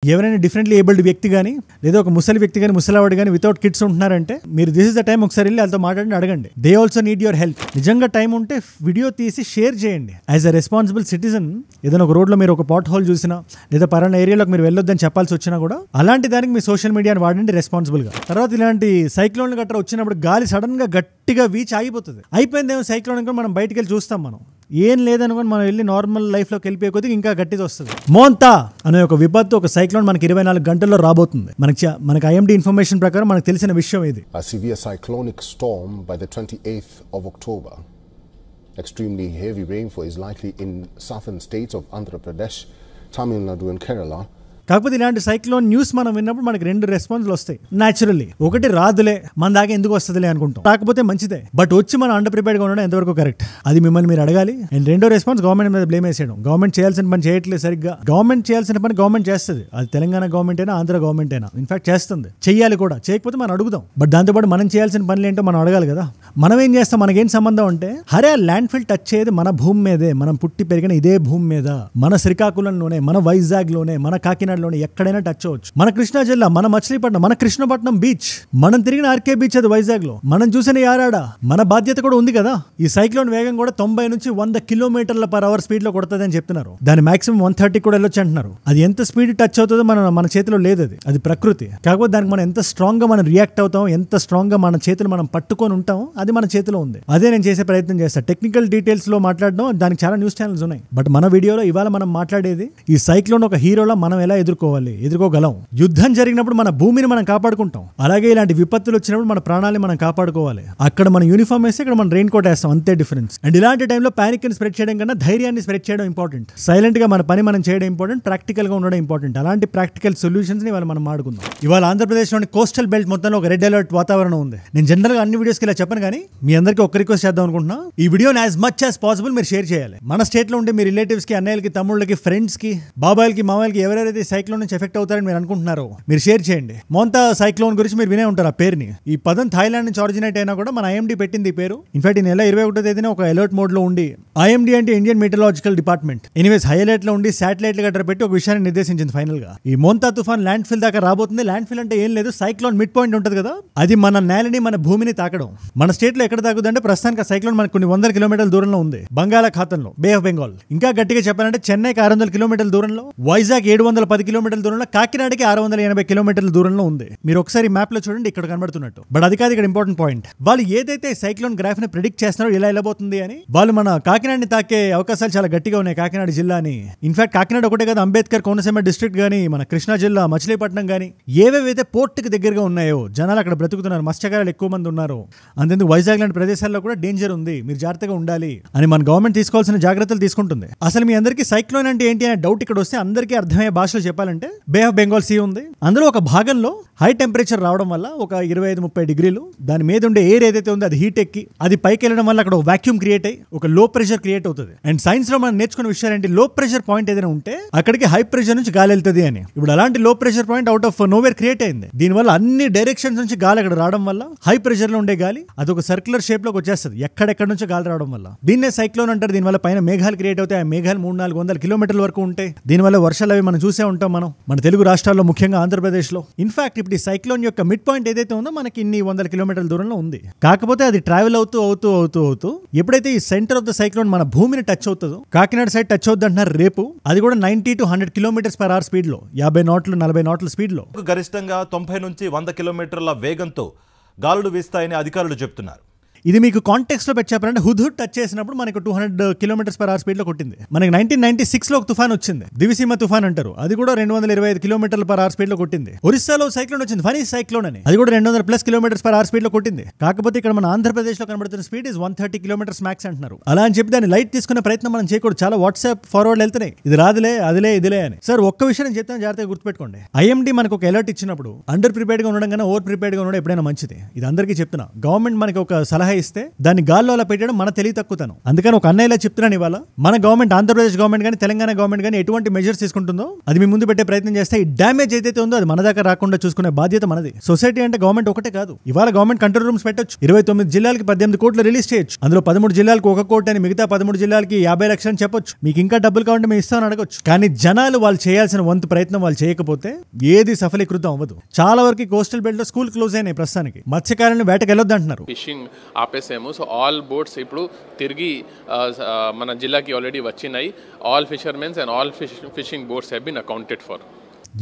ఎవరైనా differently abled వ్యక్తి కానీ లేదా ఒక ముసలి వ్యక్తి కానీ ముసలివాడు కానీ వితౌట్ కిడ్స్ ఉంటున్నారంటే మీరు దిస్ ఇస్ ద టైం ఒకసారి వెళ్ళి వాళ్ళతో మాట్లాడి అడగండి. They also need your help. నిజంగా టైం ఉంటే వీడియో తీసి షేర్ చేయండి. యాజ్ అ రెస్పాన్సిబుల్ సిటిజన్ ఏదైనా ఒక రోడ్లో మీరు ఒక పాట్ హోల్ చూసినా లేదా పలానా ఏరియాలోకి మీరు వెళ్ళొద్దని చెప్పాల్సి వచ్చినా కూడా అలాంటి దానికి మీ సోషల్ మీడియాని వాడండి రెస్పాన్సిబుల్గా. తర్వాత ఇలాంటి సైక్లోన్లు గట్రా వచ్చినప్పుడు గాలి సడన్గా గట్టిగా వీచి ఆగిపోతుంది. అయిపోయిందేమో సైక్లోన్ కూడా మనం బయటికి వెళ్ళి చూస్తాం. మనం ఏం లేదనుకోని మనం వెళ్ళి నార్మల్ లైఫ్లోకి వెళ్ళిపోయే కొద్దిగా ఇంకా గట్టిది వస్తుంది. మోంతా అనే ఒక విపత్తు, ఒక సైక్లోన్ మనకి 24 గంటల్లో రాబోతుంది. మనకి ఐఎండీ ఇన్ఫర్మేషన్ ప్రకారం మనకు తెలిసిన విషయం ఇది. A severe cyclonic storm by the 28th of October. Extremely heavy rainfall is likely in southern states of Andhra Pradesh, Tamil Nadu and Kerala. కాకపోతే ఇలాంటి సైక్లోన్ న్యూస్ మనం విన్నప్పుడు మనకి 2 రెస్పాన్స్లు వస్తాయి న్యాచురల్లీ. ఒకటి రాదులే మన దాకా ఎందుకు వస్తుందిలే అనుకుంటాం, కాకపోతే మంచిదే. బట్ వచ్చి మనం అండర్ ప్రిపేర్డ్గా ఉండడం ఎంతవరకు కరెక్ట్ అది మిమ్మల్ని మీరు అడగాలి. అండ్ రెండో రెస్పాన్స్ గవర్నమెంట్ మీద బ్లేమ్ వేసేయడం. గవర్నమెంట్ చేయాల్సిన పని చేయట్లేదు సరిగ్గా. గవర్నమెంట్ చేయాల్సిన పని గవర్నమెంట్ చేస్తుంది. అది తెలంగాణ గవర్నమెంట్ అయినా ఆంధ్ర గవర్నమెంట్ అయినా ఇన్ఫాక్ట్ చేస్తుంది, చెయ్యాలి కూడా. చేయకపోతే మనం అడుగుదాం. బట్ దాంతోపాటు మనం చేయాల్సిన పనులు ఏంటో మనం అడగాలి కదా. మనం ఏం చేస్తాం, మనకేం సంబంధం అంటే హరే ఆ ల్యాండ్ ఫిల్ టచ్ అయ్యేది మన భూమి మీదే, మనం పుట్టి పెరిగిన ఇదే భూమి మీద, మన శ్రీకాకుళంలోనే, మన వైజాగ్లోనే, మన కాకినాడలోనే ఎక్కడైనా టచ్ అవ్వచ్చు. మన కృష్ణా జిల్లా, మన మచిలీపట్నం, మన కృష్ణపట్నం బీచ్, మనం తిరిగిన ఆర్కే బీచ్ అది వైజాగ్ లో, మనం చూసిన యారాడ, మన బాధ్యత కూడా ఉంది కదా. ఈ సైక్లోన్ వేగం కూడా 90 నుంచి 100 km/h స్పీడ్ లో కొడుతుంది అని చెప్తున్నారు. దాని మాక్సిమం 130 కూడా వెళ్ళొచ్చు అంటున్నారు. అది ఎంత స్పీడ్ టచ్ అవుతుందో మన చేతిలో లేదు. అది ప్రకృతి. కాకపోతే దానికి మనం ఎంత స్ట్రాంగ్ గా మనం రియాక్ట్ అవుతాం, ఎంత స్ట్రాంగ్ గా మన చేతులు మనం పట్టుకొని ఉంటాం, అది మన చేతిలో ఉంది. అదే నేను చేసే ప్రయత్నం చేస్తాను. టెక్నికల్ డీటెయిల్స్ లో మాట్లాడడం దానికి చాలా న్యూస్ ఛానల్స్ ఉన్నాయి. బట్ మన వీడియోలో ఇవాళ మనం మాట్లాడేది ఈ సైక్లోన్ ఒక హీరోలా మనం ఎలా ఎదుర్కోగలం. యుద్ధం జరిగినప్పుడు మన భూమిని మనం కాపాడుకుంటాం. అలాగే ఇలాంటి విపత్తులు వచ్చినప్పుడు మన ప్రాణాలని మనం కాపాడుకోవాలి. అక్కడ మన యూనిఫామ్ వేస్తే ఇక్కడ మనం రెయిన్ కోట్ వేస్తాం, అంతే డిఫరెన్స్. అండ్ ఇలాంటి టైంలో పానిక్ ని స్ప్రెడ్ చేయడం కన్నా ధైర్యాన్ని స్ప్రెడ్ చేయడం ఇంపార్టెంట్. సైలెంట్ గా మన పని మనం చేయడం ఇంపార్టెంట్, ప్రాక్టికల్ గా ఉండడం ఇంపార్టెంట్. అలాంటి ప్రాక్టికల్ సొల్యూషన్స్ ని మనం మాట్లాడుకుందాం. ఇవాళ ఆంధ్రప్రదేశ్ లోని కోస్టల్ బెల్ట్ మొత్తంలో ఒక రెడ్ అలర్ట్ వాతావరణం ఉంది. నేను జనరల్ గా అన్ని వీడియోస్కి ఇలా చెప్పను, కానీ మీ అందరికీ ఒక రిక్వెస్ట్ చేద్దాం అనుకుంటున్నా. ఈ వీడియోని యాజ్ మచ్ యాజ్ పాసిబుల్ మీరు షేర్ చేయాలి. మన స్టేట్ లో ఉండే మీ రిలేటివ్స్ కి, అన్నయ్యలకి, తమ్ముళ్ళకి, ఫ్రెండ్స్ కి, బాబాయిలకి, మామయ్యలకి ఎవరైతే సైక్లోన్ నుంచి ఎఫెక్ట్ అవుతారని మీరు అనుకుంటున్నారో మీరు షేర్ చేయండి. మోంతా సైక్లోన్ గురించి మీరు వినే ఉంటారు ఆ పేరుని. ఈ పదం థాయిలాండ్ నుంచి ఆరిజినేట్ అయినా కూడా మన ఐఎండీ పెట్టింది ఈ పేరు. ఇన్ఫాక్ట్ ఈ నెల 21వ తేదీన ఒక అలర్ట్ మోడ్ లో ఉండి, ఐఎండీ అంటే Indian meteorological department, anyways high alert లో ఉండి శాటిలైట్లు గట్రా పెట్టి ఒక విషయాన్ని నిర్దేశించింది ఫైనల్ గా. ఈ మోంతా తుఫాన్ ల్యాండ్ ఫిల్ దాకా రాబోతుంది. ల్యాండ్ ఫిల్ అంటే ఏం లేదు, సైక్లోన్ మిడ్ పాయింట్ ఉంటుంది కదా, అది మన నేలని, మన భూమిని తాకడం. మన స్టేట్ లో ఎక్కడ తాకుతుందంటే ప్రస్తుతానికి ఆ సైక్లోన్ మనకు కొన్ని 100 కిలోమీటర్ల దూరంలో ఉంది, బంగాళాఖాతంలో, బే ఆఫ్ బెంగాల్. ఇంకా గట్టిగా చెప్పాలంటే చెన్నైకి 600 కిలోమీటర్ల దూరంలో, వైజాగ్ 710 కిలోమీటర్ల దూరంలో, కాకినాడకి 680 కిలోమీటర్ల దూరంలో ఉంది. మీరు ఒకసారి మ్యాప్ లో చూడండి, ఇక్కడ కనబడుతున్నట్టు. బట్ అది కాదు ఇక్కడ ఇంపార్టెంట్ పాయింట్. వాళ్ళు ఏదైతే సైక్లోన్ గ్రాఫ్ ని ప్రిడిక్ట్ చేస్తున్నారో ఇలా వెళ్ళబోతుంది అని, వాళ్ళు మన కాకినాడని తాకే అవకాశాలు చాలా గట్టిగా ఉన్నాయి. కాకినాడ జిల్లాని, ఇన్ఫాక్ట్ కాకినాడ ఒకటే కదా, అంబేద్కర్ కోనసీమ డిస్ట్రిక్ట్ గానీ, మన కృష్ణా జిల్లా, మచిలీపట్నం గానీ, ఏవేవైతే పోర్ట్ కి దగ్గరగా ఉన్నాయో, జనాలు అక్కడ బ్రతుకుతున్నారు, మత్స్యకారులు ఎక్కువ మంది ఉన్నారు. అంతేందుకు వైజాగ్ లాంటి ప్రదేశాల్లో కూడా డేంజర్ ఉంది, మీరు జాగ్రత్తగా ఉండాలి అని మన గవర్నమెంట్ తీసుకోవాల్సిన జాగ్రత్తలు తీసుకుంటుంది. అసలు మీ అందరికీ సైక్లోన్ అంటే ఏంటి అనే డౌట్ ఇక్కడ వస్తే అందరికీ అర్థమయ్యే భాషలో చెప్పాలంటే, బే ఆఫ్ బెంగాల్ సీ ఉంది. అందులో ఒక భాగంలో హై టెంపరేచర్ రావడం వల్ల ఒక 25-30 డిగ్రీలు దాని మీద ఉండే ఎయిర్ ఏదైతే ఉందో అది హీట్ ఎక్కి అది పైకి వెళ్ళడం వల్ల అక్కడ వాక్యూమ్ క్రియేట్ అయ్యి ఒక లో ప్రెషర్ క్రియేట్ అవుతుంది. అండ్ సైన్స్ లో మనం నేర్చుకున్న విషయాలు ఏంటి, లో ప్రెషర్ పాయింట్ ఏదైనా ఉంటే అక్కడికి హై ప్రెషర్ నుంచి గాలి వెళ్తుంది అని. ఇప్పుడు అలాంటి లో pressure point out of nowhere create అయింది. దీనివల్ల అన్ని డైరెక్షన్స్ నుంచి గాలి అక్కడ రావడం వల్ల హై ప్రెషర్ లో ఉండే గాలి అది ఒక సర్క్యులర్ షేప్ లోకి వచ్చేస్తుంది, ఎక్కడెక్కడ నుంచి గాలి రావడం వల్ల. దీన్నే సైక్లోన్ అంటారు. దీనివల్ల పైన మేఘాలు క్రియేట్ అవుతాయి. ఆ మేఘాలు 300-400 కిలోమీటర్ల వరకు ఉంటాయి. దీనివల్ల వర్షాలు అవి మనం చూసే ఉంటాం మన తెలుగు రాష్ట్రాల్లో, ముఖ్యంగా ఆంధ్రప్రదేశ్ లో. ఇన్ఫాక్ట్ ఇప్పుడు ఈ సైక్లోన్ యొక్క మిడ్ పాయింట్ ఏదైతే ఉందో మనకి ఇన్ని 100 కిలోమీటర్ల దూరంలో ఉంది. కాకపోతే అది ట్రావెల్ అవుతూ ఎప్పుడైతే ఈ సెంటర్ ఆఫ్ ద సైక్లోన్ మన భూమిని టచ్ అవుతుందో, కాకినాడ సైడ్ టచ్ అవుతుంది అంటున్నారు రేపు. అది కూడా 90 to 100 km/h స్పీడ్ లో, 50 knots 40 knots స్పీడ్ లో, గరిష్టంగా 90 నుంచి 100 కిలోమీటర్ల వేగంతో గాలులు వీస్తాయని అధికారులు చెప్తున్నారు. ఇది మీకు కాంటెక్స్ట్ లో పెట్టి చెప్పాలంటే, హుద్హుద్ టచ్ చేసినప్పుడు మనకు 200 km/h స్పీడ్ లో కొట్టింది. మనకి 1996 లో ఒక తుఫాన్ వచ్చింది, దివిసీమ తుఫాన్ అంటారు. అది కూడా 225 km/h స్పీడ్ లో కొట్టింది. ఒరిస్సాలో సైక్లోన్ వచ్చింది, ఫనీ సైక్లోన్ అని, అది కూడా 200+ km/h స్పీడ్ లో కొట్టింది. కాకపోతే ఇక్కడ మన ఆంధ్రప్రదేశ్ లో కనబడుతున్న స్పీడ్ ఇస్ 130 km max అంటున్నారు. అలా అని చెప్పి దాన్ని లైట్ తీసుకునే ప్రయత్నం మనం చేయకూడదు. చాలా వాట్సాప్ ఫార్వర్డ్ వెళ్తున్నాయి, ఇది రాదులే, అదిలే, ఇదిలే అని. సార్ ఒక్క విషయం నేను చెప్తాను, జాగ్రత్తగా గుర్తుపెట్టుకోండి. ఐఎండీ మనకు ఒక అలర్ట్ ఇచ్చినప్పుడు అండర్ ప్రిపేర్డ్ గా ఉండడం కన్నా ఓవర్ ప్రిపేర్డ్ గా ఉండడం ఎప్పుడైనా మంచిది. ఇది అందరికీ చెప్తున్నా. గవర్నమెంట్ మనకి ఒక సలహా సలహా ఇస్తే దాన్ని గాల్లో అలా పెట్టడం మన తెలివి తక్కువతనం. అందుకని ఒక అన్నయ్య ఇలా చెప్తున్నాను, ఇవాళ మన గవర్నమెంట్, ఆంధ్రప్రదేశ్ గవర్నమెంట్ కానీ తెలంగాణ గవర్నమెంట్ కానీ ఎటువంటి మెజర్స్ తీసుకుంటుందో అది మీ ముందు పెట్టే ప్రయత్నం చేస్తే ఈ డ్యామేజ్ ఏదైతే ఉందో అది మన దాకా రాకుండా చూసుకునే బాధ్యత మనది. సొసైటీ అంటే గవర్నమెంట్ ఒకటే కాదు. ఇవాళ గవర్నమెంట్ కంట్రోల్ రూమ్స్ పెట్టొచ్చు, 29 జిల్లాలకి 18 కోట్లు రిలీజ్ చేయొచ్చు, అందులో 13 జిల్లాలకు 1 కోటి అని, మిగతా 13 జిల్లాలకి 50 లక్షలు అని చెప్పొచ్చు. మీకు ఇంకా డబ్బులు కావాలంటే మేము ఇస్తామని అడగొచ్చు. కానీ జనాలు వాళ్ళు చేయాల్సిన వంతు ప్రయత్నం వాళ్ళు చేయకపోతే ఏది సఫలీకృతం అవ్వదు. చాలా వరకు కోస్టల్ బెల్ట్ లో స్కూల్ క్లోజ్ అయినాయి. ప్రస్తుతానికి మత్స్యకారులను వేటకి వెళ్ళొద్దు అంటున్నారు. ఫిషింగ్ ఆపేసాము. సో ఆల్ బోట్స్ ఇప్పుడు తిరిగి మన జిల్లాకి ఆల్రెడీ వచ్చినాయి. All fishermens and all fishing boats have been accounted for.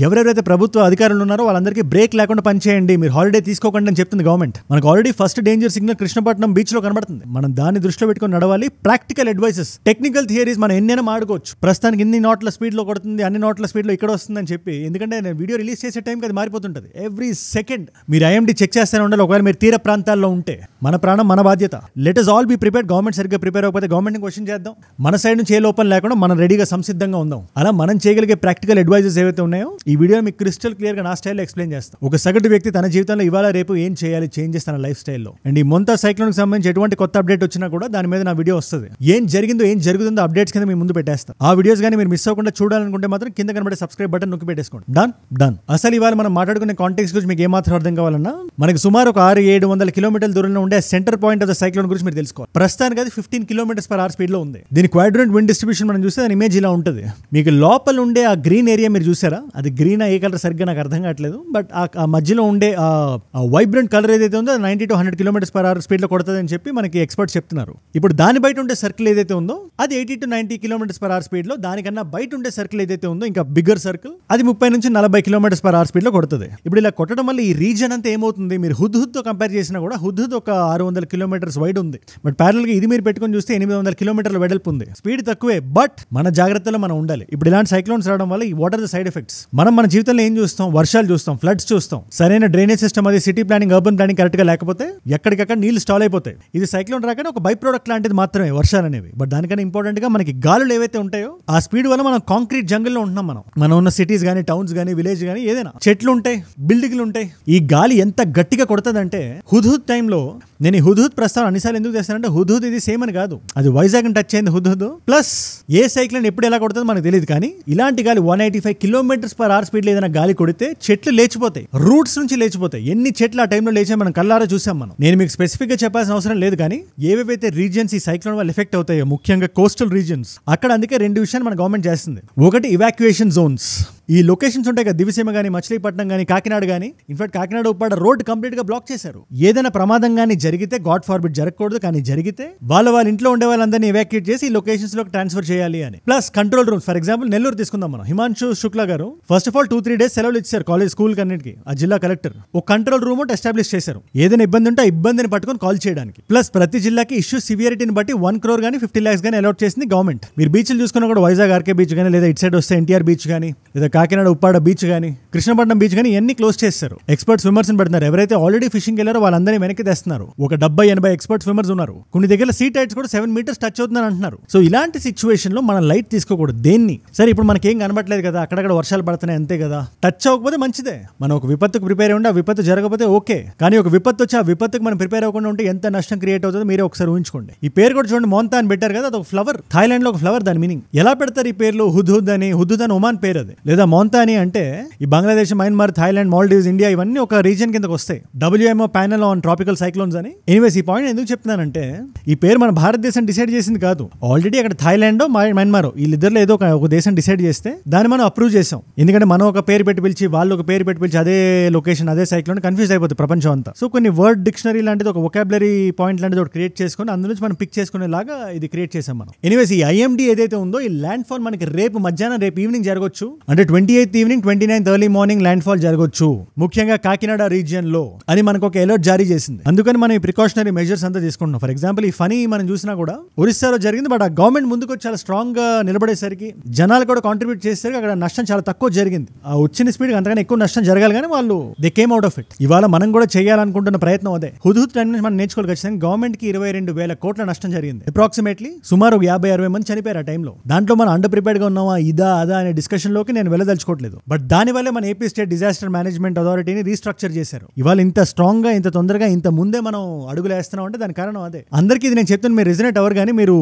ఎవరెవరైతే ప్రభుత్వ అధికారులు ఉన్నారో వాళ్ళందరికీ బ్రేక్ లేకుండా పనిచేయండి, మీరు హాలిడే తీసుకోకండి అని చెప్తుంది గవర్నమెంట్. మనకు already first danger signal Krishnapatnam beach లో కనబడుతుంది. మనం దాన్ని దృష్టిలో పెట్టుకుని నడవాలి. ప్రాక్టికల్ అడ్వైసెస్, టెక్నికల్ థియరీస్ మనం ఎన్నైనా ఆడుకోవచ్చు. ప్రస్తుతానికి ఇన్ని నోట్ల స్పీడ్ లో కొడుతుంది, అన్ని నోట్ల స్పీడ్ లో ఇక్కడ వస్తుందని చెప్పి, ఎందుకంటే నేను వీడియో రిలీజ్ చేసే టైంకి అది మారిపోతుంటది. ఎవ్రీ సెకండ్ మీరు ఐఎండీ చెక్ చేస్తూనే ఉండాలి. ఒకవేళ మీరు తీర ప్రాంతాల్లో ఉంటే మన ప్రాణం మన బాధ్యత. Let us all be prepared. Government సరిగ్గా ప్రిపేర్ అవ్వకపోతే గవర్నమెంట్ క్వశ్చన్ చేద్దాం. మన సైడ్ నుంచి ఏ లోపం లేకుండా మనం రెడీగా సంసిద్ధంగా ఉందాం. అలా మనం చేయగలిగే ప్రాక్టికల్ అడ్వైజెస్ ఏవైతే ఉన్నాయో ఈ వీడియో మీకు క్రిస్టల్ క్లియర్ గా నా స్టైల్లో ఎక్స్ప్లెయిన్ చేస్తాను. ఒక సగటు వ్యక్తి తన జీవితంలో ఇవాళ రేపు ఏం చేయాలి, చేంజెస్ తన లైఫ్ స్టైల్లో. అండ్ ఈ మొంతా సైక్లోన్ కి సంబంధించి ఎటువంటి కొత్త అప్డేట్ వచ్చినా కూడా దాని మీద నా వీడియో వస్తుంది. ఏం జరిగిందో ఏం జరుగుతుందో అప్డేట్స్ కింద మీ ముందు పెట్టేస్తాను. ఆ వీడియోస్ కానీ మీరు మిస్ అవ్వకుండా చూడాలనుకుంటే మాత్రం కింద కనబడే సబ్స్క్రైబ్ బటన్ నొక్కి పెట్టేసుకోండి. డన్. అసలు ఇవాళ మనం మాట్లాడుకునే కాంటెక్స్ట్ గురించి మీకు ఏమాత్రం అర్థం కావాలన్నా మనకి సుమారు ఒక 600-700 కిలోమీటర్ల దూరంలో ఉండే centre point of the cyclone గురించి మీరు తెలుసుకోవాలి. ప్రస్తుతానికి అది 15 km/h స్పీడ్ లో ఉంది. దీని క్వాడ్రంట్ విండ్ డిస్ట్రిబ్యూషన్ మనం చూస్తే దాని ఇమేజ్ ఇలా ఉంటుంది. మీకు లోపల ఉండే ఆ గ్రీన్ ఏరియా మీరు చూసారా, అది గ్రీన్ ఏ కలర్ సరిగ్గా నాకు అర్థం కావట్లేదు. బట్ ఆ మధ్యలో ఉండే ఆ వైబ్రెంట్ కలర్ ఏదైతే ఉందో 90 to 100 km/h స్పీడ్ లో కొడుతుంది అని చెప్పి మనకి ఎక్స్పర్ట్స్ చెప్తున్నారు. ఇప్పుడు దాని బయట ఉండే సర్కిల్ ఏదైతే ఉందో అది 80 to 90 km/h స్పీడ్ లో, దానికన్నా బయట ఉండే సర్కిల్ ఏదైతే ఉందో ఇంకా బిగ్గర్ సర్కిల్ అది 30 నుంచి 40 km/h స్పీడ్ లో కొడుతుంది. ఇప్పుడు ఇలా కొట్టడం వల్ల ఈ రీజన్ అంతా ఏమవుతుంది, మీరు హుద్హుద్ తో కంపేర్ చేసినా కూడా హుద్హుద్ ఒక 600 kilometers వైడ్ ఉంది. బట్ ప్యారల్ గా ఇది మీరు పెట్టుకొని చూస్తే 800 kilometers వెడల్పు ఉంది. స్పీడ్ తక్కువే, బట్ మన జాగ్రత్తలో మనం ఉండాలి. ఇప్పుడు ఇలాంటి సైక్లోన్స్ రావడం వల్ల what are the side effects? మనం మన జీవితంలో ఏం చూస్తాం? వర్షాలు చూస్తాం, ఫ్లడ్స్ చూస్తాం, సరైన డ్రైనేజ్ సిస్టమ్, అది city planning, urban planning correct గా లేకపోతే ఎక్కడికక్కడ నీళ్లు స్టాల్ అయిపోతాయి. ఇది సైక్లోన్ రాగానే ఒక బై ప్రొడక్ట్ లాంటిది మాత్రమే వర్షాలు అనేవి. బట్ దానికన్నా ఇంపార్టెంట్ గా మనకి గాలులు ఏవైతే ఉంటాయో ఆ స్పీడ్ వల్ల మనం కాంక్రీట్ జంగిల్లో ఉంటున్నాం. మనం ఉన్న సిటీస్ గానీ, టౌన్స్ గానీ, విలేజ్ గానీ, ఏదైనా చెట్లు ఉంటాయి, బిల్డింగ్లు ఉంటాయి. ఈ గాలి ఎంత గట్టిగా కొడుతుందంటే హుద్హుద్ టైంలో, నేను ఈ హుద్హుద్ ప్రస్తావన అన్నిసార్లు ఎందుకు చేస్తానంటే హుద్హుద్ ఇది సేమ్ అని కాదు, అది వైజాగ్ టచ్ అయింది హుద్హుద్. ప్లస్ ఏ సైక్లోన్ ఎప్పుడు ఎలా కొడుతుందో మనకు తెలియదు. కానీ ఇలాంటి గాలి 185 km/h స్పీడ్ లో ఏదైనా గాలి కొడితే చెట్లు లేచిపోతాయి, రూట్స్ నుంచి లేచిపోతాయి. ఎన్ని చెట్లు ఆ టైంలో లేచా మనం కళ్ళారా చూసాం. నేను మీకు స్పెసిఫిక్ గా చెప్పాల్సిన అవసరం లేదు. కానీ ఏవేవైతే రీజియన్స్ ఈ సైక్లోన్ వల్ల ఎఫెక్ట్ అవుతాయో, ముఖ్యంగా కోస్టల్ రీజియన్స్, అక్కడ అందుకే 2 విషయాలు మన గవర్నమెంట్ చేస్తుంది. ఒకటి ఇవాక్యుయేషన్ జోన్స్. ఈ లొకేషన్స్ ఉంటాయి కదా, దివిసీమ కానీ, మచిలీపట్నం కానీ, కాకినాడ కానీ. In fact Kakinada Uppada road complete గా బ్లాక్ చేశారు. ఏదైనా ప్రమాదం కానీ జరిగితే, గాడ్ ఫార్బిడ్ జరగకూడదు, కానీ జరిగితే వాళ్ళ ఇంట్లో ఉండే వాళ్ళందరినీ ఎవాక్యుయేట్ చేసి ఈ లొకేషన్స్ లోకి ట్రాన్స్ఫర్ చేయాలి అని. Plus control rooms. For example Nellore తీసుకుందాం మనం. హిమాంశు శుక్లా గారు ఫస్ట్ ఆఫ్ ఆల్ 2-3 days సెలవులు ఇచ్చారు కాలేజ్, స్కూల్ కన్నిటికి. ఆ జిల్లా కలెక్టర్ ఒక కంట్రోల్ రూమ్ ఎస్టాబ్లిష్ చేశారు. ఏదైనా ఇబ్బంది ఉంటే ఆ ఇబ్బందిని పట్టుకొని కాల్ చేయడానికి. ప్లస్ ప్రతి జిల్లాకి ఇష్యూ సివియారిటీని బట్టి 1 crore కానీ 50 lakhs కానీ అలాట్ చేసింది గవర్నమెంట్. మీరు బీచ్లు చూసుకున్నా కూడా వైజాగ్ ఆర్కే బీచ్ కానీ, లేదా ఇటు సైడ్ వస్తే ఎన్టీఆర్ బీచ్ కానీ, లేదా కాకినాడ ఉప్పాడ బీచ్ కానీ, కృష్ణపట్నం బీచ్ కానీ, ఇవన్నీ క్లోజ్ చేస్తారు. ఎక్స్పర్ట్స్ విమర్శను పెడుతున్నారు. ఎవరైతే ఆల్రెడీ ఫిషింగ్ వెళ్ళారో వాళ్ళందరినీ వెనక్కి తెస్తున్నారు. ఒక 70-80 ఎక్స్పర్ట్ స్విమ్మర్స్ ఉన్నారు. కొన్ని దగ్గర సీ టైడ్స్ కూడా 7 meters టచ్ అవుతుందని అంటున్నారు. సో ఇలాంటి సిచ్యువేషన్ లో మనం లైట్ తీసుకోకూడదు దేన్ని. సరే ఇప్పుడు మనకి ఏం కనబట్లేదు కదా, అక్కడక్కడ వర్షాలు పడుతున్నాయి అంతే కదా, టచ్ అవ్వకపోతే మంచిదే. మనం ఒక విపత్తుకు ప్రిపేర్ అయ్యి ఉండి ఆ విపత్తు జరగకపోతే ఓకే. కానీ ఒక విపత్తు వచ్చి ఆ విపత్తుకు మనం ప్రిపేర్ అవ్వకుండా ఉంటే ఎంత నష్టం క్రియేట్ అవుతుందో మీరే ఒకసారి ఊహించుకోండి. ఈ పేరు కూడా చూడండి, మోంతా అని పెట్టారు కదా, అది ఒక ఫ్లవర్. థాయిలాండ్ లో ఒక ఫ్లవర్. దాని మీనింగ్ ఎలా పెడతారు ఈ పేర్లు? హుద్హుద్ అని ఒమాన్ పేరు అది, లేదా మోంతా అని అంటే ఈ Bangladesh, Myanmar, Thailand, Maldives, India ఇవన్నీ ఒక రీజియన్ కిందకి వస్తాయి. WMO panel on tropical cyclones అని. ఎనీవేస్ ఈ పాయింట్ ఎందుకు చెప్తున్నానంటే ఈ పేరు మన భారతదేశం డిసైడ్ చేసింది కాదు. ఆల్రెడీ అక్కడ థాయిలాండ్, మయన్మార్ వీళ్ళిద్దరిలో ఏదో ఒక దేశం డిసైడ్ చేస్తే దాన్ని మనం అప్రూవ్ చేసాం. ఎందుకంటే మనం ఒక పేరు పెట్టి పిలిచి, వాళ్ళు ఒక పేరు పెట్టి పిలిచి అదే లొకేషన్, అదే సైక్లోన్ కన్ఫ్యూజ్ అయిపోతుంది ప్రపంచం అంతా. సో కొన్ని వర్డ్ డిక్షనరీ లాంటిది, ఒక వొకాబులరీ పాయింట్ లాంటిది ఒకటి క్రియేట్ చేసుకుని అందులో నుంచి మనం పిక్ చేసుకునేలాగా ఇది క్రియేట్ చేసాం మనం. ఎనీవేస్ ఈ IMD ఏదైతే ఉందో ఈ ల్యాండ్ ఫాల్ మనకి రేపు మధ్యాహ్నం, రేపు ఈవినింగ్ జరగొచ్చు. అంటే 28th evening, 29th early morning landfall జరగొచ్చు, ముఖ్యంగా కాకినాడ రీజియన్ లో అని మనకు ఒక అలర్ట్ జారీ చేసింది. అందుకని మనం ఈ ప్రికాషనరీ మెజర్స్ అంతా తీసుకుంటున్నాం. ఫర్ ఎగ్జాంపుల్ ఈ ఫనీ మనం చూసినా కూడా ఒరిస్సాలో జరిగింది. బట్ ఆ గవర్నమెంట్ ముందుకు చాలా స్ట్రాంగ్ గా నిలబడేసరికి, జనాలు కూడా కాంట్రిబ్యూట్ చేసేసరికి అక్కడ నష్టం చాలా తక్కువ జరిగింది. ఆ వచ్చిన స్పీడ్ అంతగానే ఎక్కువ నష్టం జరగాలి, కానీ వాళ్ళు they came out of it. ఇవాళ మనం కూడా చేయాలనుకుంటున్న ప్రయత్నం అదే. హుద్హుద్ టైం నుంచి మనం నేర్చుకోవాలి. ఖచ్చితంగా గవర్నమెంట్ కి 22,000 కోట్ల నష్టం జరిగింది. అప్రాక్సిమేట్లీ సుమారు 50-60 మంది చనిపోయారు ఆ టైంలో. దాంట్లో మనం అండర్ ప్రిపేర్డ్ గా ఉన్నామా, ఇదా అదా అనే డిస్కషన్ లోకి నేను వెళ్ళదలుచుకోలేదు. వెళ్ళదలుచుకోవట్లేదు. బట్ దానివల్లే మన ఏపీ స్టేట్ డిజాస్టర్ మేనేజ్మెంట్ అథారిటీని రీస్ట్రక్చర్ చేశారు. ఇవాళ ఇంత స్ట్రాంగ్ గా, ఇంత తొందరగా, ఇంత ముందే మనం అడుగులు వేస్తున్నాం అంటే దాని కారణం అదే. అందరికీ ఇది నేను చెప్తాను, మీరు రెసినేట్ అవ్వరు. కానీ మీరు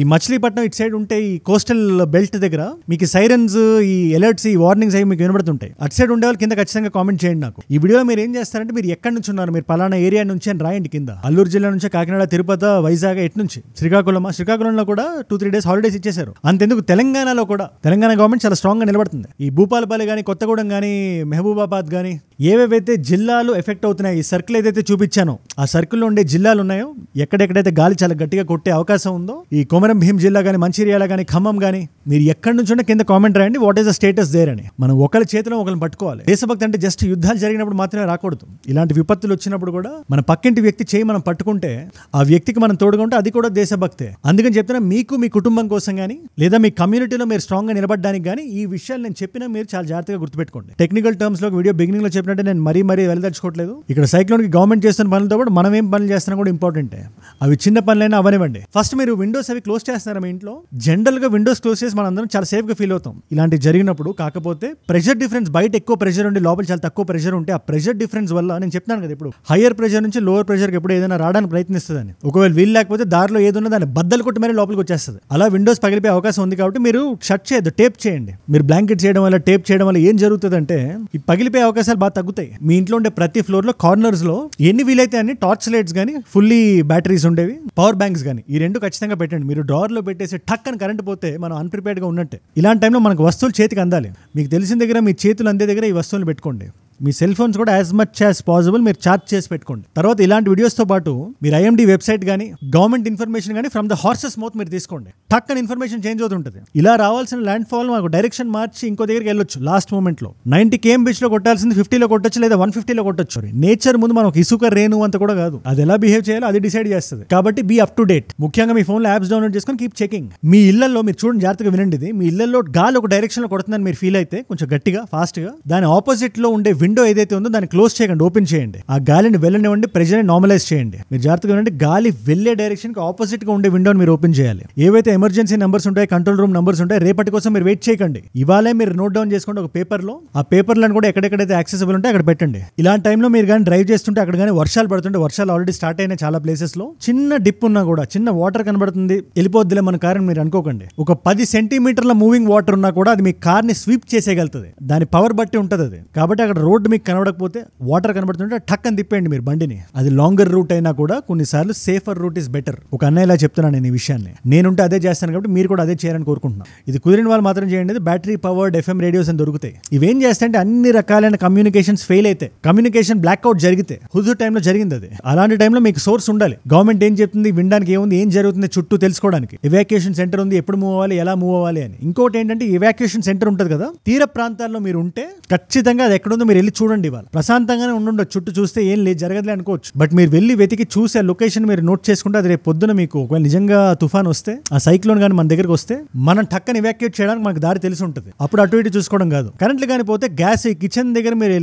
ఈ మచిలీపట్నం ఇటు సైడ్ ఉంటే ఈ కోస్టల్ బెల్ట్ దగ్గర మీకు సైరన్స్, ఈ అలర్ట్స్, ఈ వార్నింగ్స్ అవి మీకు వినబడుతుంటాయి. అటు సైడ్ ఉండే వాళ్ళు కింద ఖచ్చితంగా కామెంట్ చేయండి నాకు. ఈ వీడియోలో మీరు ఏం చేస్తారంటే మీరు ఎక్కడి నుంచి ఉన్నారు, మీరు పలానా ఏరియా నుంచి అని రాయండి కింద. అల్లూరు జిల్లా నుంచి, కాకినాడ, తిరుపతి, వైజాగ్, ఎటు నుంచి, శ్రీకాకుళంలో కూడా 2-3 డేస్ హాలిడేస్ ఇచ్చేశారు. అంతెందుకు తెలంగాణలో కూడా తెలంగాణ గవర్నమెంట్ చాలా స్ట్రాంగ్ గా నిలబడుతుంది. ఈ భూపాలపల్లి కానీ, కొత్తగూడెం కానీ, మహబూబాబాద్ కానీ ఏవేవైతే జిల్లాలు ఎఫెక్ట్ అవుతున్నాయి, ఈ సర్కిల్ ఏదైతే చూపించానో ఆ సర్కిల్లో ఉండే జిల్లాలు ఉన్నాయో, ఎక్కడెక్కడైతే గాలి చాలా గట్టిగా కొట్టే అవకాశం ఉందో, ఈ కొమరం భీం జిల్లా కానీ, మంచిర్యాల కానీ, ఖమ్మం కానీ, మీరు ఎక్కడి నుంచి ఉంటే కింద కామెంట్ రాయండి what is the status there అని. మనం ఒకరి చేతిలో ఒకరిని పట్టుకోవాలి. దేశభక్తి అంటే జస్ట్ యుద్ధాలు జరిగినప్పుడు మాత్రమే రాకూడదు. ఇలాంటి విపత్తులు వచ్చినప్పుడు కూడా మన పక్కింటి వ్యక్తి చేయి మనం పట్టుకుంటే, ఆ వ్యక్తికి మనం తోడుగా ఉంటే అది కూడా దేశభక్తే. అందుకని చెప్తున్నా, మీకు మీ కుటుంబం కోసం కానీ, లేదా మీ కమ్యూనిటీలో మీరు స్ట్రాంగ్ గా నిలబడడానికి కానీ ఈ విషయాలు నేను చెప్పినా మీరు చాలా జాగ్రత్తగా గుర్తుపెట్టుకోండి. టెక్నికల్ టర్మ్స్ లో వీడియో బిగినింగ్ లో చెప్పినట్టే నేను మరీ వెళ్ళదలుచుకోవట్లేదు. ఇక్కడ సైక్లోన్ కి గవర్నమెంట్ చేస్తున్న పనులతో పాటు మనం ఏం పనులు చేస్తున్నా కూడా ఇంపార్టెంటే. అవి చిన్న పనులైనా అవనివ్వండి. ఫస్ట్ మీరు విండోస్ అవి క్లోజ్ చేస్తున్నారా మీ ఇంట్లో? జనరల్ గా విండోస్ క్లోజ్ చేసి మనం అందరం చాలా సేఫ్ గా ఫీల్ అవుతాం ఇలాంటివి జరిగినప్పుడు. కాకపోతే ప్రెషర్ డిఫరెన్స్, బయట ఎక్కువ ప్రెషర్ ఉండి లోపల చాలా తక్కువ ప్రెషర్ ఉంటే, ఆ ప్రెషర్ డిఫరెన్స్ వల్ల నేను చెప్తాను కదా, ఇప్పుడు హైయర్ ప్రెషర్ నుంచి లోవర్ ప్రెషర్ ఎప్పుడు ఏదైనా రావడానికి ప్రయత్నిస్తుందని, ఒకవేళ వీలు లేకపోతే దారిలో ఏదున్నా దాన్ని బద్దలు కొట్టి మరీ లోపలికి వచ్చేస్తుంది. అలా విండోస్ పగిలిపోయే అవకాశం ఉంది. కాబట్టి మీరు షట్ చేయొద్దు, టేప్ చేయండి. మీరు బ్లాంకెట్ చేయడం వల్ల, టేప్ చేయడం వల్ల ఏం జరుగుతుందంటే ఈ పగిలిపోయే అవకాశాలు బాగా తగ్గుతాయి. మీ ఇంట్లో ఉండే ప్రతి ఫ్లోర్ లో కార్నర్స్ లో ఎన్ని వీలైతే అన్ని టార్చ్ లైట్స్ కానీ, ఫుల్లీ బ్యాటరీస్ ఉండేవి పవర్ బ్యాంక్స్ కానీ, ఈ రెండు ఖచ్చితంగా పెట్టండి. మీరు డ్రావర్ లో పెట్టేసి టక్ అని కరెంట్ పోతే మనం అన్ప్రిపేర్డ్ గా ఉన్నట్టే. ఇలాంటి టైంలో మనకు వస్తువులు చేతికి అందాలి. మీకు తెలిసిన దగ్గర, మీ చేతులు అందే దగ్గర ఈ వస్తువులు పెట్టుకోండి. మీ సెల్ ఫోన్స్ కూడా యాజ్ మచ్ యాజ్ పాసిబుల్ మీరు ఛార్జ్ చేసి పెట్టుకోండి. తర్వాత ఇలాంటి వీడియోస్తో పాటు మీరు IMD వెబ్సైట్ కానీ, గవర్నమెంట్ ఇన్ఫర్మేషన్ కానీ ఫ్రమ్ ద హార్సెస్ మౌత్ మీరు తీసుకోండి. టక్ అని ఇన్ఫర్మేషన్ చేంజ్ అవుతుంటుంది. ఇలా రావాల్సిన ల్యాండ్ ఫాల్ మాకు డైరెక్షన్ మార్చి ఇంకో దగ్గరికి వెళ్ళొచ్చు. లాస్ట్ మూమెంట్ లో 90 km లో కొట్టాల్సింది 50లో కొట్టొచ్చు, లేదా 150లో కొట్టొచ్చు. నేచర్ ముందు మనం ఇసుక రేణు అంత కూడా కాదు. అది ఎలా బిహేవ్ చేయాలో అది డిసైడ్ చేస్తుంది. కాబట్టి బీ అప్ టు డేట్. ముఖ్యంగా మీ ఫోన్లో యాప్స్ డౌన్లోడ్ చేసుకొని కీప్ చెకింగ్. మీ ఇళ్లలో మీరు చూడండి, జాగ్రత్తగా వినండి. ఇది మీ ఇళ్లలో గాలి ఒక డైరెక్షన్ లో కొడుతుందని మీరు ఫీల్ అయితే కొంచెం గట్టిగా, ఫాస్ట్ గా దాని ఆపోజిట్ లో ఉండే విండో ఏదైతే ఉందో దాన్ని క్లోజ్ చేయకండి, ఓపెన్ చేయండి. ఆ గాలిని వెళ్ళనివ్వండి, ప్రెజర్ ని నార్మలైజ్ చేయండి. మీరు జాగ్రత్తగా ఉండండి. గాలి వెళ్లే డైరెక్షన్ కి ఆపోజిట్ గా ఉండే విండోని మీరు ఓపెన్ చేయాలి. ఏవైతే ఎమర్జెన్సీ నెంబర్స్ ఉంటాయి, కంట్రోల్ రూమ్ నెంబర్స్ ఉంటాయి, రేపటి కోసం మీరు వెయిట్ చేయకండి. ఇవాళే మీరు నోట్ డౌన్ చేసుకోండి ఒక పేపర్ లో. ఆ పేపర్లను కూడా ఎక్కడెక్కడైతే యాక్సెసిబుల్ ఉంటే అక్కడ పెట్టండి. ఇలాంటి టైంలో మీరు కానీ డ్రైవ్ చేస్తుంటే, అక్కడ కానీ వర్షాలు పడుతుంటే, వర్షాలు ఆల్రెడీ స్టార్ట్ అయిన చాలా ప్లేసెస్ లో చిన్న డిప్ ఉన్నా కూడా, చిన్న వాటర్ కనబడుతుంది, వెళ్ళిపోద్దిలే మన కార్ మీరు అనుకోకండి. ఒక 10 సెంటీమీటర్ల మూవింగ్ వాటర్ ఉన్నా కూడా అది మీ కార్ ని స్వీప్ చేసేయగలుగుతుంది. దాని పవర్ బట్టి ఉంటుంది అది. కాబట్టి అక్కడ రోడ్డు మీకు కనబడకపోతే, వాటర్ కనబడుతుంటే టక్ అని తిప్పండి మీరు బండిని. అది లాంగర్ రూట్ అయినా కూడా కొన్నిసార్లు సేఫర్ రూట్ ఇస్ బెటర్. ఒక అన్నయ్యలా చెప్తున్నాను నేను ఈ విషయాన్ని. నేనుంటే అదే చేస్తాను కాబట్టి మీరు కూడా అదే చేయాలని కోరుకుంటున్నాను. ఇది కుదిరిన వాళ్ళు మాత్రం చేయండి. బ్యాటరీ పవర్డ్ FM రేడియోస్ అని దొరుకుతాయి. ఇవేం చేస్తాయంటే అన్ని రకాలైన కమ్యూనికేషన్స్ ఫెయిల్ అయితే, కమ్యూనికేషన్ బ్లాక్అవుట్ జరిగితే, హుజు టైంలో జరిగింది అది. అలాంటి టైంలో మీకు సోర్స్ ఉండాలి. గవర్నమెంట్ ఏం చెప్తుంది, వినడానికి ఏముంది, ఏం జరుగుతుంది చుట్టూ తెలుసుకోవడానికి. ఎవాక్యుయేషన్ సెంటర్ ఉంది, ఎప్పుడు మూవ్ అవ్వాలి, ఎలా మూవ్ అవ్వాలి అని. ఇంకోటి ఏంటంటే ఎవాక్యుయేషన్ సెంటర్ ఉంటుంది కదా, తీర ప్రాంతాల్లో మీరు ఉంటే ఖచ్చితంగా అది ఎక్కడుందో మీరు వెళ్ళి చూడండి. వాళ్ళు ప్రశాంతంగానే ఉండండి. చుట్టూ చూస్తే ఏం లేదు, జరగదులే అనుకోవచ్చు. బట్ మీరు వెళ్ళి వెతికి చూసి ఆ లొకేషన్ మీరు నోట్ చేసుకుంటే, అది రేపు పొద్దున మీకు ఒకవేళ నిజంగా తుఫాన్ వస్తే, ఆ సైక్లోన్ కానీ మన దగ్గరకు వస్తే, మనం టక్కని ఎవాక్యుయేట్ చేయడానికి మనకు దారి తెలిసి ఉంటుంది. అప్పుడు అటు ఇటు చూసుకోవడం కాదు. కరెంట్లు కానీ పోతే గ్యాస్ కిచెన్ దగ్గర మీరు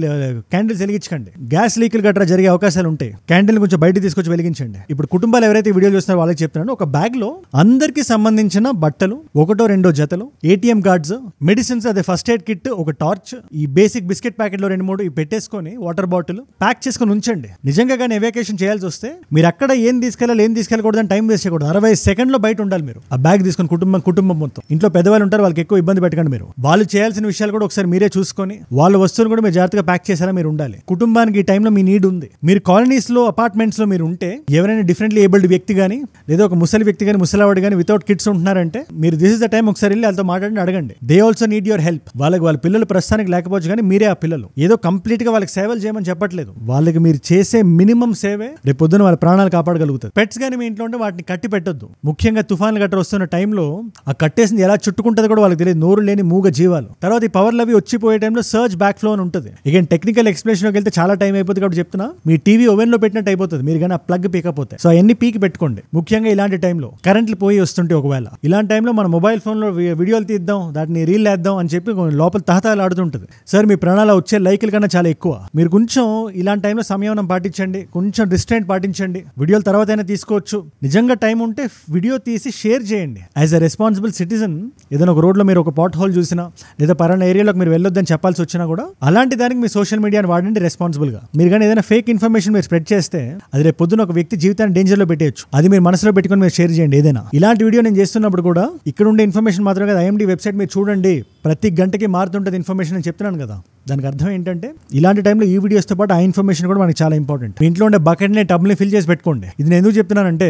క్యాండిల్స్ వెలిగించకండి. గ్యాస్ లీకులు గట్రా జరిగే అవకాశాలు ఉంటాయి. క్యాండిల్ కొంచెం బయట తీసుకొచ్చి వెలిగించండి. ఇప్పుడు కుటుంబాలు ఎవరైతే వీడియోలు చూస్తున్నారో వాళ్ళకి చెప్తున్నాను, ఒక బ్యాగ్ లో అందరికి సంబంధించిన బట్టలు, 1-2 జతలు, ATM కార్డ్స్, మెడిసిన్స్, అదే ఫస్ట్ ఎయిడ్ కిట్, ఒక టార్చ్, ఈ బేసిక్ బిస్కెట్ ప్యాకెట్ లో 2-3 ఇవి పెట్టేసుకొని, వాటర్ బాటిల్ ప్యాక్ చేసుకొని ఉంచండి. నిజంగా కానీ ఎవాక్యుయేషన్ చేయాల్సి వస్తే మీరు అక్కడ ఏం తీసుకెళ్ళాలి, ఏం తీసుకెళ్ళకూడదని టైం వేస్ట్ చేయకూడదు. 60 సెకండ్లో బయట ఉండాలి మీరు. ఆ బ్యాగ్ తీసుకొని కుటుంబం మొత్తం. ఇంట్లో పెద్దవాళ్ళు ఉంటారు, వాళ్ళకి ఎక్కువ ఇబ్బంది పెట్టకండి మీరు. వాళ్ళు చేయాల్సిన విషయాలు కూడా ఒకసారి మీరే చూసుకొని, వాళ్ళ వస్తువులు కూడా మీరు జాగ్రత్తగా ప్యాక్ చేసేలా మీరు ఉండాలి. కుటుంబానికి ఈ టైంలో మీ నీడ్ ఉంది. మీరు కాలనీస్ లో, అపార్ట్మెంట్స్ లో మీరు ఉంటే, ఎవరైనా డిఫరెంట్లీ ఏబుల్డ్ వ్యక్తి కానీ, లేదా ఒక ముసలి వ్యక్తి కానీ, ముసలావాడు కానీ వితౌట్ కిడ్స్ ఉంటున్నారంటే, మీరు దిస్ ఇస్ ద టైం ఒకసారి వెళ్ళి వాళ్ళతో మాట్లాడి అడగండి. They also need your help. వాళ్ళ పిల్లలు ప్రస్తుతానికి లేకపోవచ్చు కానీ మీరే ఆ పిల్లలు. ఏదో కంప్లీట్ గా వాళ్ళకి సేవలు చేయమని చెప్పట్లేదు. వాళ్ళకి మీరు చేసే మినిమం సేవే రేపు పొద్దున వాళ్ళ ప్రాణాలు కాపాడగలుగుతారు. పెట్స్ కానీ మీ ఇంట్లో ఉంటే వాటిని కట్టి పెట్టొద్దు. ముఖ్యంగా తుఫాన్లు గట్రా వస్తున్న టైంలో ఆ కట్టేసింది ఎలా చుట్టుకుంటుంది కూడా వాళ్ళకి తెలియదు. నోరు లేని మూగ జీవాలు. తర్వాత ఈ పవర్లు అవి వచ్చిపోయే టైంలో సర్జ్ బ్యాక్ ఫ్లో అని ఉంటుంది. ఇక టెక్నికల్ ఎక్స్ప్లెనేషన్ లోకి వెళ్తే చాలా టైం అయిపోతుంది కాబట్టి చెప్తున్నా, మీ టీవీ ఓవెన్ లో పెట్టినట్టు అయిపోతుంది మీరు కానీ ఆ ప్లగ్ పీకపోతే. సో అవన్నీ పీకి పెట్టుకోండి. ముఖ్యంగా ఇలాంటి టైంలో కరెంట్లు పోయి వస్తుంటే, ఒకవేళ ఇలాంటి టైంలో మన మొబైల్ ఫోన్ లో వీడియోలు తీద్దాం, దాన్ని రీల్ వేద్దాం అని చెప్పి లోపల తహతహలు ఆడుతుంటుంది. సార్ మీ ప్రాణాలు వచ్చే లైకులు కన్నా చాలా ఎక్కువ. మీరు కొంచెం ఇలాంటి టైంలో సంయమనం పాటించండి, కొంచెం రిస్ట్రెయింట్ పాటించండి. వీడియోల తర్వాత అయినా తీసుకోవచ్చు. నిజంగా టైం ఉంటే వీడియో తీసి షేర్ చేయండి. యాజ్ ఎ రెస్పాన్సిబుల్ సిటిజన్ ఏదైనా ఒక రోడ్లో మీరు ఒక పాట్ హోల్ చూసినా లేదా పలానా ఏరియాలోకి మీరు వెళ్ళొద్దని చెప్పాల్సి వచ్చినా కూడా అలాంటి దానికి మీ సోషల్ మీడియాని వాడండి రెస్పాన్సిబుల్గా. మీరు కానీ ఏదైనా ఫేక్ ఇన్ఫర్మేషన్ మీరు స్ప్రెడ్ చేస్తే అది రేపు పొద్దున ఒక వ్యక్తి జీవితాన్ని డేంజర్లో పెట్టేయచ్చు. అది మీరు మనసులో పెట్టుకొని మీరు షేర్ చేయండి. ఏదైనా ఇలాంటి వీడియో నేను చేస్తున్నప్పుడు కూడా ఇక్కడ ఉండే ఇన్ఫర్మేషన్ మాత్రమే కదా, IMD వెబ్సైట్ మీరు చూడండి, ప్రతి గంటకి మారుతుంటుంది ఇన్ఫర్మేషన్ అని చెప్తున్నాను కదా. దానికి అర్థం ఏంటంటే ఇలాంటి టైంలో ఈ వీడియోస్తో పాటు ఆ ఇన్ఫర్మేషన్ కూడా మనకి చాలా ఇంపార్టెంట్. మీ ఇంట్లో ఉండే బకెట్ని టబ్ని ఫిల్ చేసి పెట్టుకోండి. ఇది నేను ఎందుకు చెప్తున్నానంటే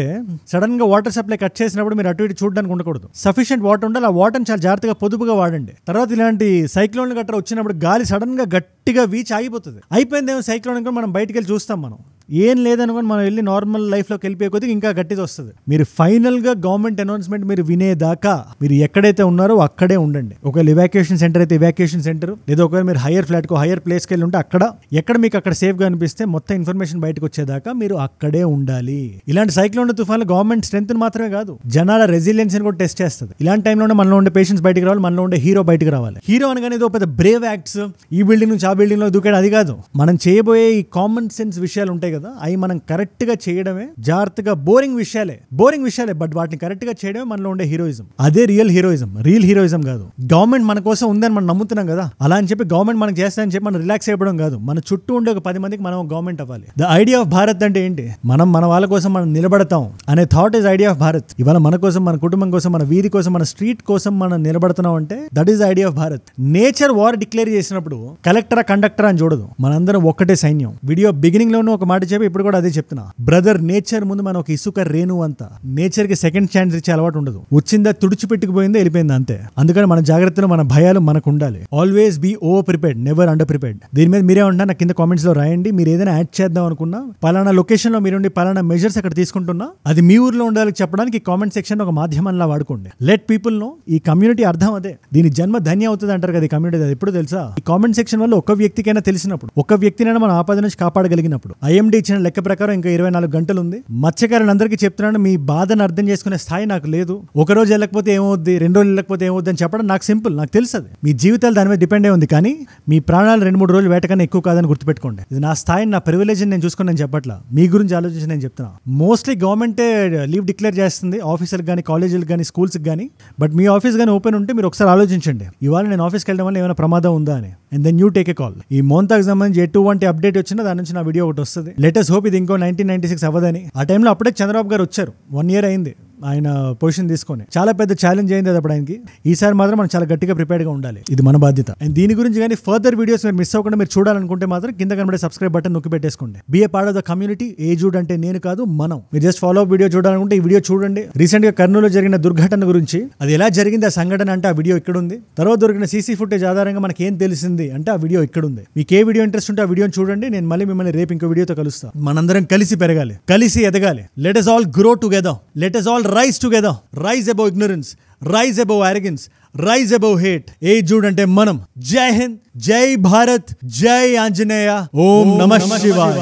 సడన్ గా వాటర్ సప్లై కట్ చేసినప్పుడు మీరు అటు ఇటు చూడడానికి ఉండకూడదు. సఫిషియెంట్ వాటర్ ఉండాలి. ఆ వాటర్ని చాలా జాగ్రత్తగా పొదుపుగా వాడండి. తర్వాత ఇలాంటి సైక్లోన్ గట్రా వచ్చినప్పుడు గాలి సడన్ గా గట్టిగా వీచి ఆగిపోతుంది. అయిపోయిందేమో సైక్లోన్ కూడా మనం బయటకు వెళ్ళి చూస్తాం. మనం ఏం లేదనుకోని మనం వెళ్ళి నార్మల్ లైఫ్లోకి వెళ్ళిపోయే కొద్దిగా ఇంకా గట్టిది వస్తుంది. మీరు ఫైనల్గా గవర్నమెంట్ అనౌన్స్మెంట్ మీరు వినేదాకా మీరు ఎక్కడైతే ఉన్నారో అక్కడే ఉండండి. ఒకవేళ ఇవాక్యుయేషన్ సెంటర్ అయితే ఇవాక్యుయేషన్ సెంటర్, లేదా ఒకవేళ మీరు హైయర్ ఫ్లాట్కో హైయర్ ప్లేస్కి వెళ్ళి ఉంటే అక్కడ ఎక్కడ మీకు అక్కడ సేఫ్గా అనిపిస్తే మొత్తం ఇన్ఫర్మేషన్ బయటకు వచ్చేదాకా మీరు అక్కడే ఉండాలి. ఇలాంటి సైక్లోన్ తుఫాన్లు గవర్నమెంట్ స్ట్రెంత్ మాత్రమే కాదు, జనాల రెసిలియన్స్ కూడా టెస్ట్ చేస్తుంది. ఇలాంటి టైంలోనే మనలో ఉండే పేషెంట్స్ బయటకు రావాలి, మనలో ఉండే హీరో బయటకు రావాలి. హీరో అనగానే ఏదో పెద్ద బ్రేవ్ యాక్ట్స్, ఈ బిల్డింగ్ నుంచి ఆ బిల్డింగ్ లో దూకాడు, అది కాదు. మనం చేయబోయే ఈ కామన్ సెన్స్ విషయాలు ఉంటాయి కదా, అవి మనం కరెక్ట్ గా చేయడమే. జాగ్రత్తగా బోరింగ్ విషయాలే బట్ వాటిని కరెక్ట్ గా చేయడమే మనలో ఉండే హీరోయిజం. అదే రియల్ హీరోయిజం కాదు. గవర్నమెంట్ మన కోసం ఉందని మనం నమ్ముతున్నాం కదా, అలా అని చెప్పి గవర్నమెంట్ మనకు చేస్తానని చెప్పి మనం రిలాక్స్ అయిపోవడం కాదు. మన చుట్టూ ఉండే ఒక 10 మందికి మనం గవర్నమెంట్ అవ్వాలి. ద ఐడియా ఆఫ్ భారత్ అంటే ఏంటి? మనం మన వాళ్ళ కోసం మనం నిలబడతాం అనే thought is idea of Bharat. ఇవాళ మన కోసం, మన కుటుంబం కోసం, మన వీధి కోసం, మన స్ట్రీట్ కోసం మనం నిలబడుతున్నాం అంటే that is idea of Bharat. Nature war declare చేసినప్పుడు కలెక్టరా కండక్టరా అని చూడదు, మనందరం ఒక్కటే సైన్యం. వీడియో బిగినింగ్ లోనూ ఒక మాట చెప్పి ఇప్పుడు కూడా అదే చెప్తున్నా. బ్రదర్, నేచర్ ముందు మనం ఒక ఇసుక రేణు అంతా. నేచర్ కి సెకండ్ ఛాన్స్ ఇచ్చే అలవాటు ఉండదు. వచ్చిందా తుడిచిపెట్టుకుపోయిందా వెళ్ళిపోయిందా అంతే. అందుకని మన జాగ్రత్తలు, మన భయాలు మనకు ఉండాలి. Always be over prepared, never under prepared. దీని మీద మీరే ఉంటా నాకు కింద కామెంట్స్ లో రాయండి. మీరు ఏదైనా యాడ్ చేద్దాం అనుకున్నా, పలానా లొకేషన్ లో మీరుండి పలానా మెజర్స్ అక్కడ తీసుకుంటున్నా, అది మీ ఊర్లో ఉండాలి చెప్పడానికి కామెంట్ సెక్షన్ ఒక మాధ్యమంలా వాడుకోండి. Let people know. ఈ కమ్యూనిటీ అర్థం అదే. దీని జన్మ ధన్య అవుతుంది అంటారు కదా ఈ కమ్యూనిటీ. అది ఎప్పుడు తెలుసా? ఈ కామెంట్ సెక్షన్ వల్ల ఒక వ్యక్తికైనా తెలిసినప్పుడు, ఒక వ్యక్తినైనా మనం ఆపద నుంచి కాపాడగలిగినప్పుడు. IMD ఇచ్చిన లెక్క ప్రకారం ఇంకా 24 గంటలు ఉంది. మత్స్యకారులందరికీ చెప్తున్నాను, మీ బాధను అర్థం చేసుకునే స్థాయి నాకు లేదు. ఒక రోజు వెళ్ళకపోతే ఏమవుద్ది, 2 రోజులు వెళ్ళకపోతే ఏమవుద్ది అని చెప్పడం నాకు సింపుల్, నాకు తెలుసు. అది మీ జీవితాలు దాని మీద డిపెండ్ అయి ఉంది. కానీ మీ ప్రాణాలు 2-3 రోజులు వేటకన్నా ఎక్కువ కాదని గుర్తుపెట్టుకోండి. ఇది నా స్థాయిని, నా ప్రివిలేజ్ నేను చూసుకుని నేను చెప్పట్లా, మీ గురించి ఆలోచించి నేను చెప్తున్నా. మోస్ట్లీ గవర్నమెంటే లీవ్ డిక్లేర్ చేస్తుంది ఆఫీసులకు కానీ, కాలేజీలకు కానీ, స్కూల్స్కి కానీ. బట్ మీ ఆఫీస్ కానీ ఓపెన్ ఉంటే మీరు ఒకసారి ఆలోచించండి, ఇవాళ నేను ఆఫీస్కి వెళ్ళడం వల్ల ఏమైనా ప్రమాదం ఉందా అని. And then you take a call. ఈ మోంతాకు సంబంధించి ఎటువంటి అప్డేట్ వచ్చినా దాని నుంచి నా వీడియో ఒకటి వస్తుంది. లెటెస్ట్ హోప్ ఇది ఇంకో 1996 అవ్వదని. ఆ టైంలో అప్పుడే చంద్రబాబు గారు వచ్చారు, 1 year అయింది ఆయన పొజిషన్ తీసుకొని. చాలా పెద్ద ఛాలెంజ్ అయింది అది అప్పుడు ఆయనకి. ఈసారి మాత్రం మనం చాలా గట్టిగా ప్రిపేర్డ్గా ఉండాలి, ఇది మన బాధ్యత. అండ్ దీని గురించి కానీ ఫర్దర్ వీడియోస్ మీరు మిస్ అవ్వకుండా మీరు చూడాలనుకుంటే మాత్రం కింద కనబడే సబ్స్క్రైబ్ బటన్ నొక్కి పెట్టేసుకోండి. Be a part of the community. ఏజూడ్ అంటే నేను కాదు, మనం. మీరు జస్ట్ ఫాలో అప్ వీడియో చూడాలనుకుంటే ఈ వీడియో చూడండి. రీసెంట్ గా కర్నూలులో జరిగిన దుర్ఘటన గురించి, అది ఎలా జరిగింది ఆ సంఘటన అంటే ఆ వీడియో ఇక్కడ ఉంది. తర్వాత దొరికిన సీసీ ఫుటేజ్ ఆధారంగా మనకి ఏం తెలిసింది అంటే ఆ వీడియో ఇక్కడ ఉంది. మీకు ఏ వీడియో ఇంట్రెస్ట్ ఉంటే ఆ వీడియోని చూడండి. నేను మళ్ళీ మిమ్మల్ని రేపు ఇంకో వీడియోతో కలుస్తా. మనందరం కలిసి పెరగాలి, కలిసి ఎదగాలి. Let us all grow together. Let us all rise together. Rise above ignorance, rise above arrogance, rise above hate. ఏజూడ్ అంటే మనం. జై హింద్, జై భారత్, జై ఆంజనేయ, ఓం నమః శివాయ.